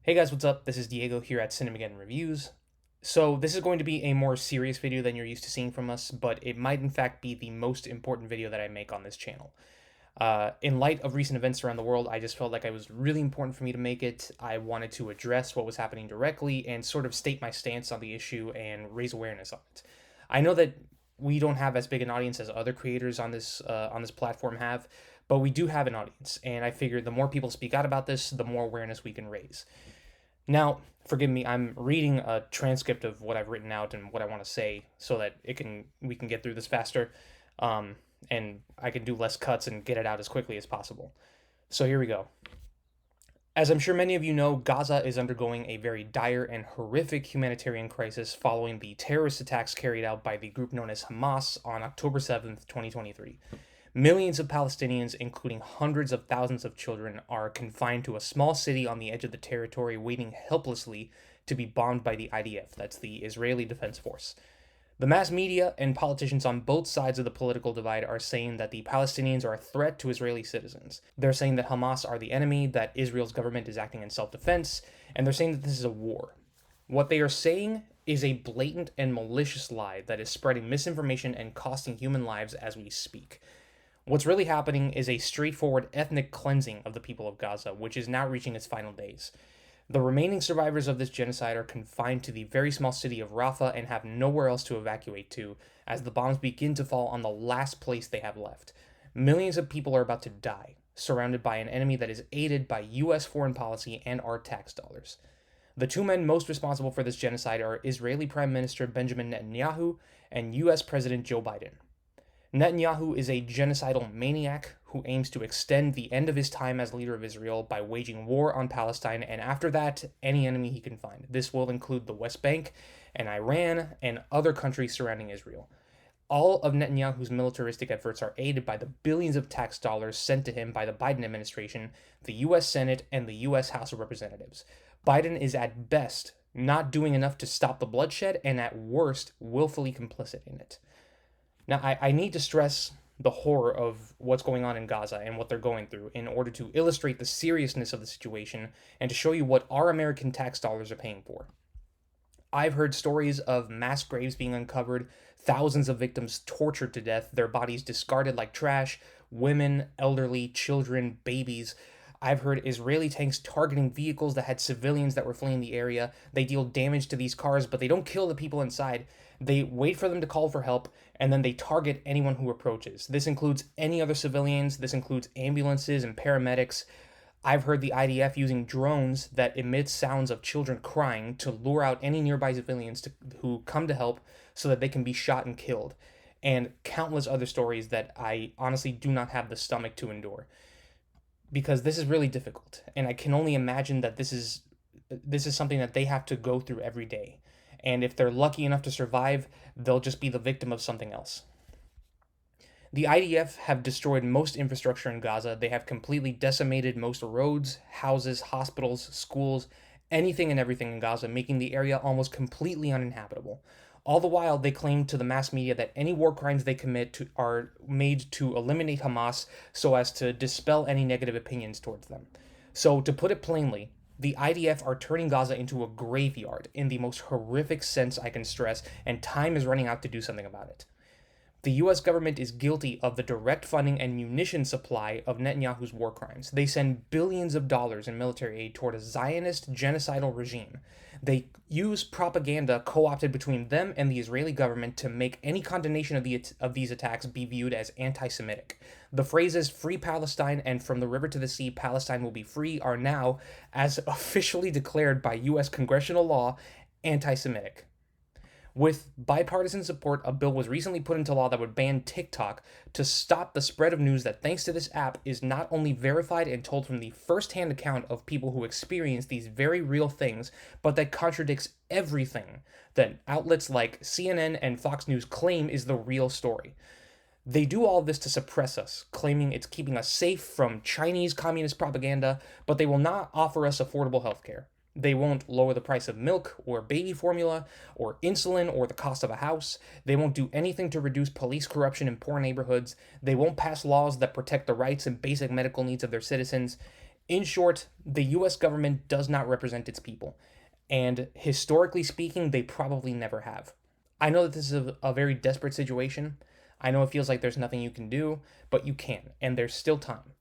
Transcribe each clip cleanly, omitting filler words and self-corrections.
Hey guys, what's up? This is Diego here at Cinemageddon Reviews. So, this is going to be a more serious video than you're used to seeing from us, but it might in fact be the most important video that I make on this channel. In light of recent events around the world, I just felt like it was really important for me to make it. I wanted to address what was happening directly and sort of state my stance on the issue and raise awareness on it. I know that we don't have as big an audience as other creators on this platform have, but we do have an audience, and I figured the more people speak out about this, the more awareness we can raise. Now, forgive me, I'm reading a transcript of what I've written out and what I want to say so that we can get through this faster, um, and I can do less cuts and get it out as quickly as possible. So here we go. As I'm sure many of you know, Gaza is undergoing a very dire and horrific humanitarian crisis following the terrorist attacks carried out by the group known as Hamas on October 7th, 2023. Millions of Palestinians, including hundreds of thousands of children, are confined to a small city on the edge of the territory, waiting helplessly to be bombed by the IDF, that's the Israeli Defense Force. The mass media and politicians on both sides of the political divide are saying that the Palestinians are a threat to Israeli citizens. They're saying that Hamas are the enemy, that Israel's government is acting in self defense, and they're saying that this is a war. What they are saying is a blatant and malicious lie that is spreading misinformation and costing human lives as we speak. What's really happening is a straightforward ethnic cleansing of the people of Gaza, which is now reaching its final days. The remaining survivors of this genocide are confined to the very small city of Rafah and have nowhere else to evacuate to, as the bombs begin to fall on the last place they have left. Millions of people are about to die, surrounded by an enemy that is aided by US foreign policy and our tax dollars. The two men most responsible for this genocide are Israeli Prime Minister Benjamin Netanyahu and US President Joe Biden. Netanyahu is a genocidal maniac who aims to extend the end of his time as leader of Israel by waging war on Palestine and after that, any enemy he can find. This will include the West Bank and Iran and other countries surrounding Israel. All of Netanyahu's militaristic efforts are aided by the billions of tax dollars sent to him by the Biden administration, the US Senate, and the US House of Representatives. Biden is at best not doing enough to stop the bloodshed and at worst willfully complicit in it. Now, I need to stress the horror of what's going on in Gaza and what they're going through in order to illustrate the seriousness of the situation and to show you what our American tax dollars are paying for. I've heard stories of mass graves being uncovered, thousands of victims tortured to death, their bodies discarded like trash, women, elderly, children, babies. I've heard Israeli tanks targeting vehicles that had civilians that were fleeing the area. They deal damage to these cars, but they don't kill the people inside. They wait for them to call for help, and then they target anyone who approaches. This includes any other civilians, this includes ambulances and paramedics. I've heard the IDF using drones that emit sounds of children crying to lure out any nearby civilians who come to help so that they can be shot and killed, and countless other stories that I honestly do not have the stomach to endure. Because this is really difficult, and I can only imagine that this is something that they have to go through every day. And if they're lucky enough to survive, they'll just be the victim of something else. The IDF have destroyed most infrastructure in Gaza. They have completely decimated most roads, houses, hospitals, schools, anything and everything in Gaza, making the area almost completely uninhabitable. All the while, they claim to the mass media that any war crimes they are made to eliminate Hamas so as to dispel any negative opinions towards them. So, to put it plainly, the IDF are turning Gaza into a graveyard in the most horrific sense I can stress, and time is running out to do something about it. The US government is guilty of the direct funding and munition supply of Netanyahu's war crimes. They send billions of dollars in military aid toward a Zionist genocidal regime. They use propaganda co opted between them and the Israeli government to make any condemnation of these attacks be viewed as anti Semitic. The phrases "Free Palestine" and "From the river to the sea, Palestine will be free" are now, as officially declared by US congressional law, anti Semitic. With bipartisan support, a bill was recently put into law that would ban TikTok to stop the spread of news that, thanks to this app, is not only verified and told from the first-hand account of people who experience these very real things, but that contradicts everything that outlets like CNN and Fox News claim is the real story. They do all of this to suppress us, claiming it's keeping us safe from Chinese communist propaganda, but they will not offer us affordable healthcare. They won't lower the price of milk or baby formula or insulin or the cost of a house. They won't do anything to reduce police corruption in poor neighborhoods. They won't pass laws that protect the rights and basic medical needs of their citizens. In short, the US government does not represent its people, and historically speaking, they probably never have. I know that this is a very desperate situation. I know it feels like there's nothing you can do, but you can, and there's still time.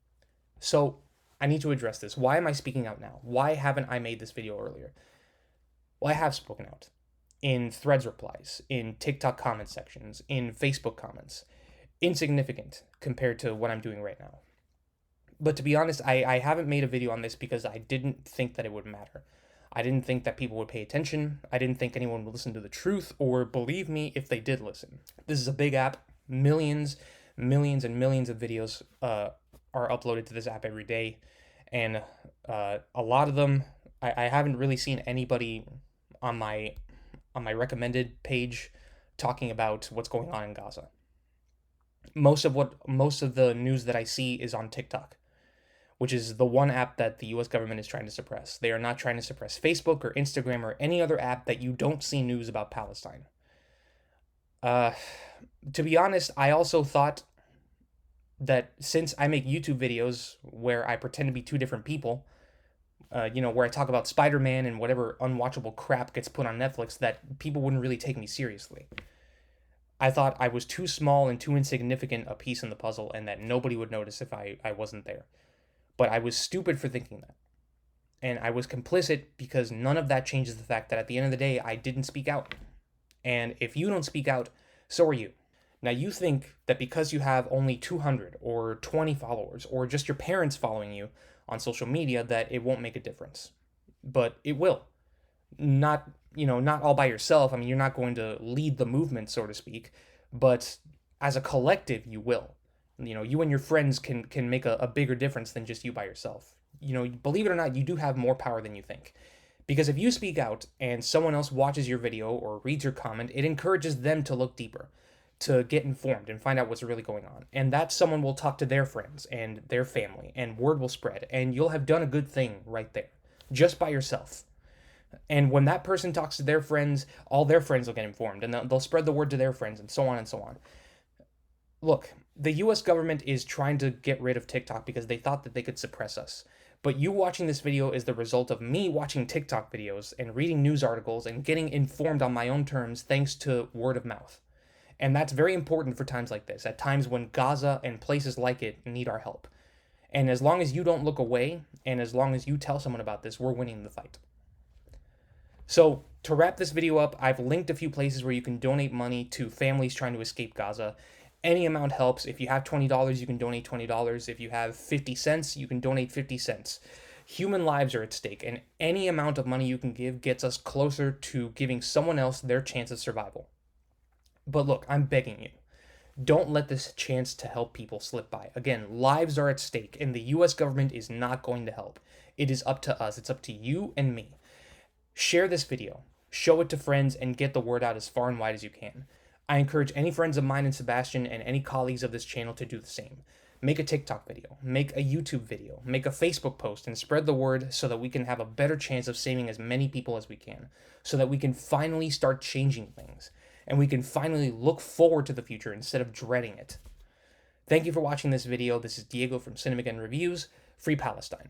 So, I need to address this. Why am I speaking out now? Why haven't I made this video earlier? Well, I have spoken out in threads replies, in TikTok comment sections, in Facebook comments. Insignificant compared to what I'm doing right now. But to be honest, I haven't made a video on this because I didn't think that it would matter. I didn't think that people would pay attention. I didn't think anyone would listen to the truth or believe me if they did listen. This is a big app. Millions, millions, and millions of videos are uploaded to this app every day. And a lot of them, I haven't really seen anybody on my recommended page talking about what's going on in Gaza. Most of the news that I see is on TikTok, which is the one app that the US government is trying to suppress. They are not trying to suppress Facebook or Instagram or any other app that you don't see news about Palestine. To be honest, I also thought that since I make YouTube videos where I pretend to be two different people, where I talk about Spider-Man and whatever unwatchable crap gets put on Netflix, that people wouldn't really take me seriously. I thought I was too small and too insignificant a piece in the puzzle and that nobody would notice if I wasn't there. But I was stupid for thinking that. And I was complicit because none of that changes the fact that at the end of the day, I didn't speak out. And if you don't speak out, so are you. Now you think that because you have only 200 or 20 followers or just your parents following you on social media that it won't make a difference. But it will. Not all by yourself. I mean, you're not going to lead the movement, so to speak, but as a collective, you will. You and your friends can make a bigger difference than just you by yourself. Believe it or not, you do have more power than you think. Because if you speak out and someone else watches your video or reads your comment, it encourages them to look deeper, to get informed and find out what's really going on. And that someone will talk to their friends and their family, and word will spread, and you'll have done a good thing right there, just by yourself. And when that person talks to their friends, all their friends will get informed, and they'll spread the word to their friends, and so on and so on. Look, the US government is trying to get rid of TikTok because they thought that they could suppress us. But you watching this video is the result of me watching TikTok videos and reading news articles and getting informed on my own terms thanks to word of mouth. And that's very important for times like this, at times when Gaza and places like it need our help. And as long as you don't look away, and as long as you tell someone about this, we're winning the fight. So, to wrap this video up, I've linked a few places where you can donate money to families trying to escape Gaza. Any amount helps. If you have $20, you can donate $20. If you have 50 cents, you can donate 50 cents. Human lives are at stake, and any amount of money you can give gets us closer to giving someone else their chance of survival. But look, I'm begging you. Don't let this chance to help people slip by. Again, lives are at stake, and the US government is not going to help. It is up to us. It's up to you and me. Share this video, show it to friends, and get the word out as far and wide as you can. I encourage any friends of mine and Sebastian and any colleagues of this channel to do the same. Make a TikTok video, make a YouTube video, make a Facebook post, and spread the word so that we can have a better chance of saving as many people as we can, so that we can finally start changing things, and we can finally look forward to the future instead of dreading it. Thank you for watching this video. This is Diego from Cinemageddon Reviews. Free Palestine.